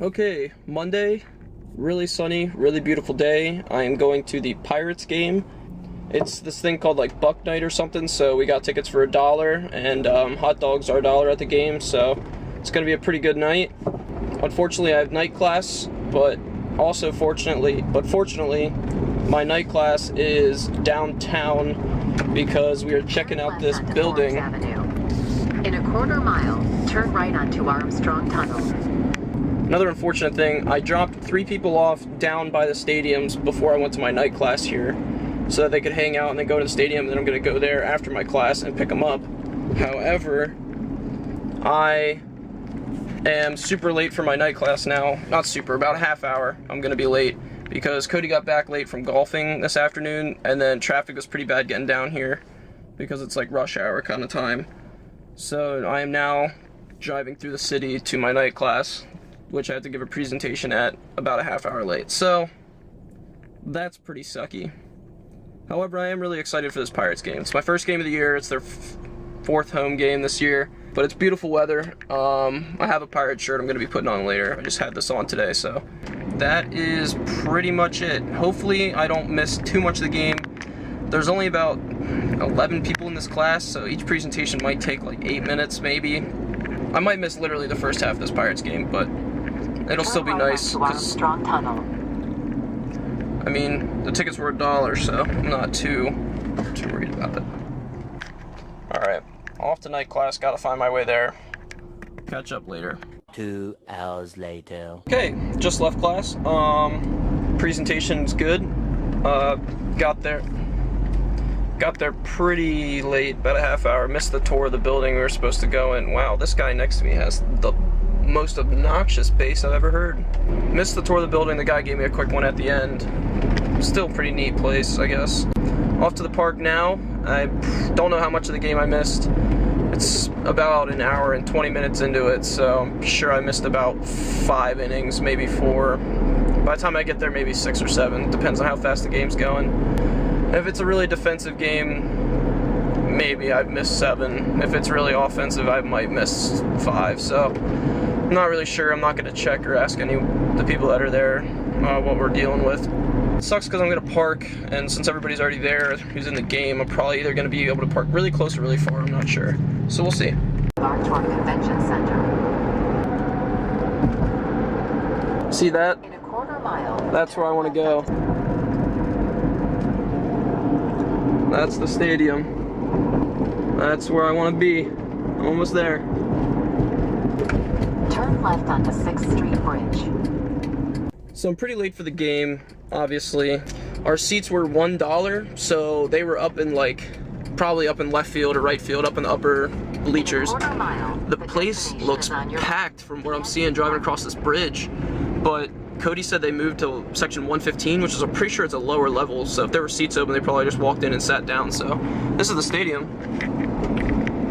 Okay, Monday, really sunny, really beautiful day. I am going to the Pirates game. It's this thing called like Buck Night or something, so we got tickets for $1, and hot dogs are $1 at the game, so it's gonna be a pretty good night. Unfortunately, I have night class, but fortunately, my night class is downtown because we are checking out this building. In a quarter mile, turn right onto Armstrong Tunnel. Another unfortunate thing, I dropped 3 people off down by the stadiums before I went to my night class here, so that they could hang out and then go to the stadium, and then I'm going to go there after my class and pick them up. However, I am super late for my night class now. Not super, about a half hour I'm going to be late, because Cody got back late from golfing this afternoon, and then traffic was pretty bad getting down here, because it's like rush hour kind of time. So I am now driving through the city to my night class, which I had to give a presentation at about a half hour late. So that's pretty sucky. However, I am really excited for this Pirates game. It's my first game of the year. It's their 4th home game this year, but it's beautiful weather. I have a Pirates shirt I'm going to be putting on later. I just had this on today, so that is pretty much it. Hopefully I don't miss too much of the game. There's only about 11 people in this class, so each presentation might take like 8 minutes maybe. I might miss literally the first half of this Pirates game, but it'll still be nice, because I mean, the tickets were $1, so I'm not too worried about it. Alright, off to night class, gotta find my way there. Catch up later. 2 hours later. Okay, just left class. Presentation's good. Got there pretty late, about a half hour. Missed the tour of the building we were supposed to go in. Wow, this guy next to me has the most obnoxious bass I've ever heard. Missed the tour of the building. The guy gave me a quick one at the end. Still pretty neat place, I guess. Off to the park now. I don't know how much of the game I missed. It's about an hour and 20 minutes into it, so I'm sure I missed about 5 innings, maybe 4. By the time I get there, maybe 6 or 7. Depends on how fast the game's going. If it's a really defensive game, maybe I've missed 7. If it's really offensive, I might miss 5. So I'm not really sure. I'm not going to check or ask any of the people that are there what we're dealing with. It sucks because I'm going to park, and since everybody's already there who's in the game, I'm probably either going to be able to park really close or really far. I'm not sure. So we'll see. Bartram Convention Center. See that? In a quarter mile. That's where I want to go. That's the stadium. That's where I want to be. I'm almost there. Turn left onto 6th Street Bridge. So I'm pretty late for the game, obviously. Our seats were $1, so they were up in probably up in left field or right field, up in the upper bleachers. The place looks packed from what I'm seeing driving across this bridge, but Cody said they moved to section 115, which is, I'm pretty sure it's a lower level, so if there were seats open, they probably just walked in and sat down. So this is the stadium.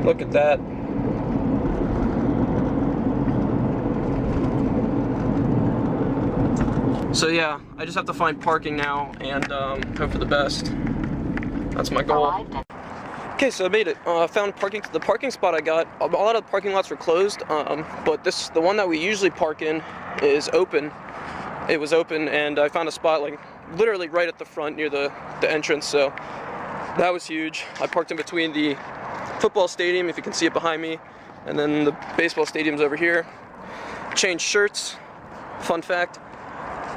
Look at that. So yeah, I just have to find parking now and hope for the best. That's my goal. Okay, so I made it. Found parking. The parking spot I got, a lot of the parking lots were closed, but the one that we usually park in is open. It was open, and I found a spot like literally right at the front near the entrance, so that was huge. I parked in between the football stadium, if you can see it behind me, and then the baseball stadium's over here. Changed shirts. Fun fact,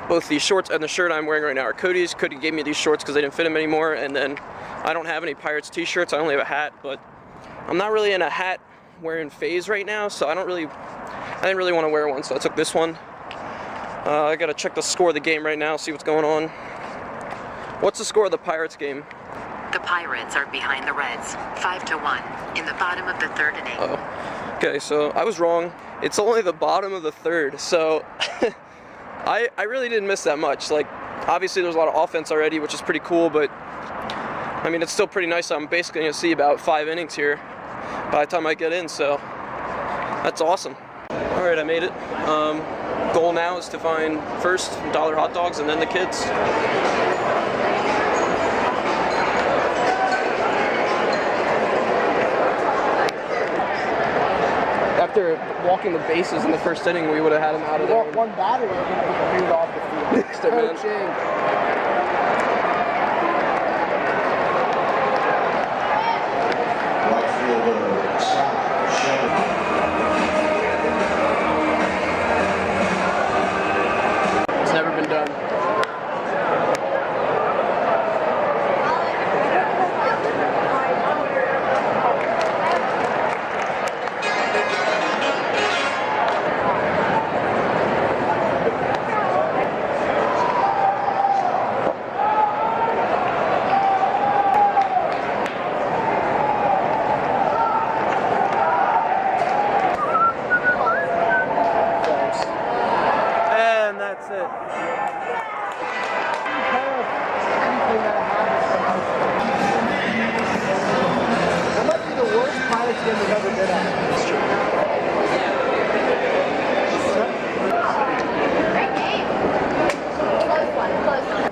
both the shorts and the shirt I'm wearing right now are Cody's. Cody gave me these shorts because they didn't fit him anymore, and then I don't have any Pirates t-shirts. I only have a hat, but I'm not really in a hat wearing phase right now, so I didn't really want to wear one, so I took this one. I gotta check the score of the game right now, see what's going on. What's the score of the Pirates game? The Pirates are behind the Reds, 5-1, in the bottom of the 3rd inning. Oh, okay, so I was wrong. It's only the bottom of the 3rd, so I really didn't miss that much. Like, obviously there's a lot of offense already, which is pretty cool, but I mean, it's still pretty nice. I'm basically gonna see about 5 innings here by the time I get in, so that's awesome. All right, I made it. Goal now is to find first $1 hot dogs and then the kids. up there walking the bases in the first inning, we would have had him out of there. One batter, we're going to be booed off the field. Next man. Coaching. It's never been done. And that's it. That might be the worst Pirates game we've ever been at. It's true. Great game. Close one, close one.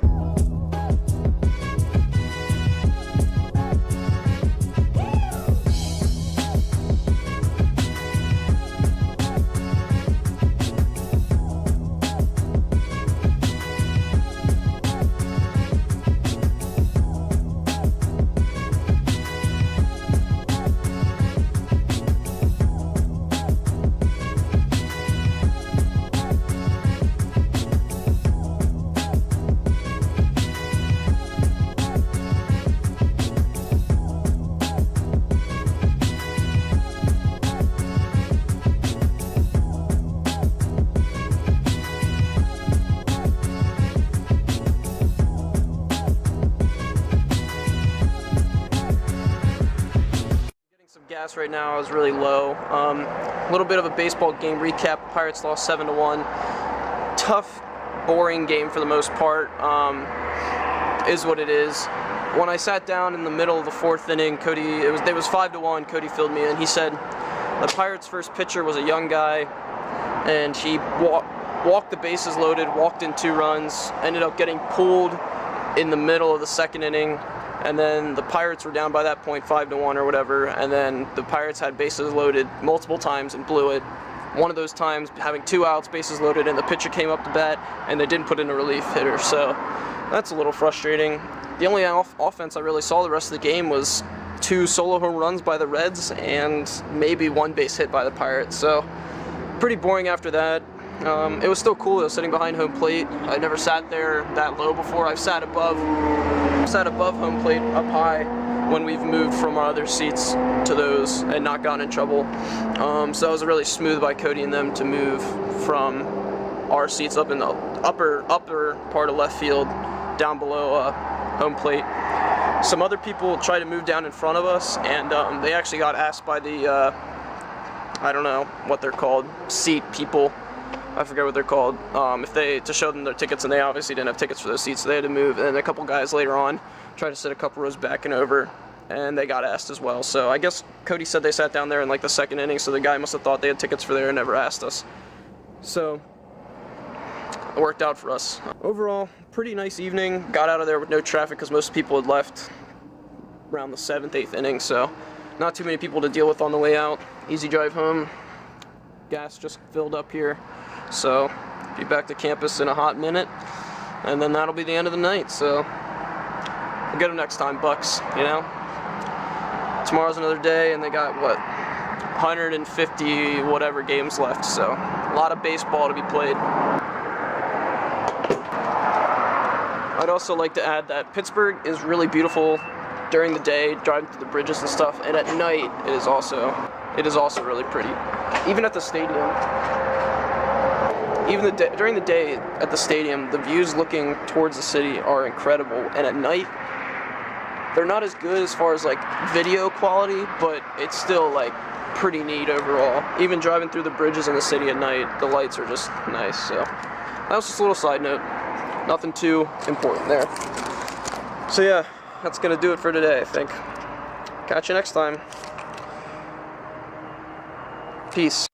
Gas right now is really low. A little bit of a baseball game recap. Pirates lost 7-1. Tough, boring game for the most part. Is what it is. When I sat down in the middle of the fourth inning, it was 5-1. Cody filled me in. He said the Pirates' first pitcher was a young guy, and he walked the bases loaded, walked in 2 runs, ended up getting pulled in the middle of the second inning. And then the Pirates were down by that point, 5-1 or whatever, and then the Pirates had bases loaded multiple times and blew it. One of those times having 2 outs, bases loaded, and the pitcher came up to bat, and they didn't put in a relief hitter, so that's a little frustrating. The only offense I really saw the rest of the game was 2 solo home runs by the Reds and maybe 1 base hit by the Pirates, so pretty boring after that. It was still cool. I was sitting behind home plate. I never sat there that low before. I've sat above home plate up high when we've moved from our other seats to those and not gotten in trouble. So it was really smooth by Cody and them to move from our seats up in the upper part of left field down below home plate. Some other people tried to move down in front of us, and they actually got asked by the I don't know what they're called, seat people. I forget what they're called, to show them their tickets, and they obviously didn't have tickets for those seats, so they had to move. And then a couple guys later on tried to sit a couple rows back and over, and they got asked as well. So I guess Cody said they sat down there in like the second inning, so the guy must have thought they had tickets for there and never asked us. So it worked out for us. Overall, pretty nice evening. Got out of there with no traffic because most people had left around the 7th, 8th inning, so not too many people to deal with on the way out. Easy drive home. Gas just filled up here. So, be back to campus in a hot minute, and then that'll be the end of the night, so we'll get them next time, Bucks, you know? Tomorrow's another day, and they got, 150 whatever games left, so a lot of baseball to be played. I'd also like to add that Pittsburgh is really beautiful during the day, driving through the bridges and stuff, and at night it is also really pretty. Even at the stadium. During the day at the stadium, the views looking towards the city are incredible, and at night, they're not as good as far as like video quality, but it's still like pretty neat overall. Even driving through the bridges in the city at night, the lights are just nice. So that was just a little side note. Nothing too important there. So yeah, that's gonna do it for today, I think. Catch you next time. Peace.